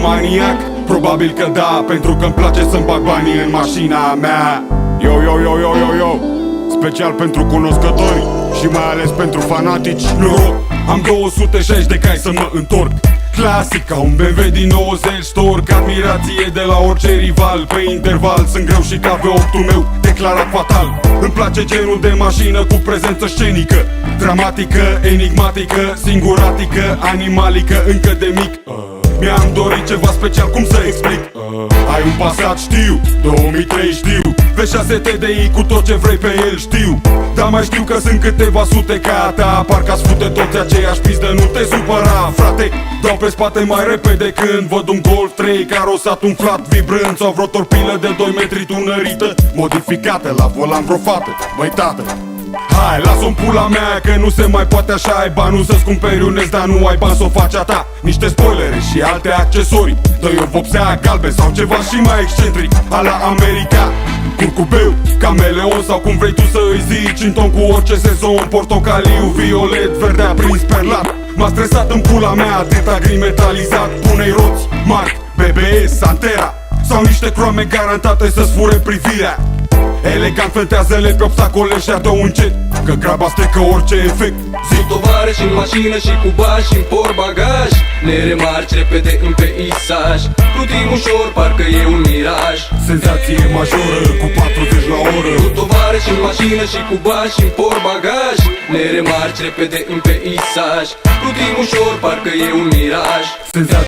maniac? Probabil că da, pentru că îmi place să-mi bag banii în mașina mea. Yo, yo, yo, yo, yo, yo. Special pentru cunoscători și mai ales pentru fanatici. Noroc, am 260 de cai să mă întorc. Clasic, ca un BMW din 90 storc. Admirație de la orice rival. Pe interval sunt greu și ca pe optul meu declarat fatal. Îmi place genul de mașină cu prezență scenică, dramatică, enigmatică, singuratică, animalică, încă de mic. Mi-am dorit ceva special, cum să explic? Ai un Passat, știu, 2003 știu, V6 TDI cu tot ce vrei pe el, știu. Dar mai știu că sunt câteva sute ca ta. Parcă-ați fute toți aceeași pizdă, nu te supăra, frate. Dau pe spate mai repede când văd un Golf 3 carosat umflat, vibrând, sau vreo torpilă de 2 metri tunărită, modificată, la volan vreo fată. Băi tată, hai, las-o-n pula mea că nu se mai poate așa. Ai banul să-ți cumperi un S, dar nu ai bani să o faci a ta. Niște spoilere și alte accesorii, dă-i o vopsea galben sau ceva și mai excentric, a la America. Curcubeu, cameleon sau cum vrei tu să îi zici, în ton cu orice sezon, portocaliu, violet, verde aprins perlat. M-a stresat în pula mea atâta gri metalizat. Pune-i roți, Marc, BBS, Santera sau niște croame garantate să-ți fure privirea. Elegant fentează-le pe obstacole și ardă un jet, că graba strică orice efect. Zi tovarăși în mașină și cu bani și în portbagaj, ne remarci repede în peisaj. Plutim ușor, parcă e un miraj. Senzație majoră cu 40 la oră. Zi tovarăși în mașină și cu bani și în portbagaj, ne remarci repede în peisaj. Plutim ușor, parcă e un miraj.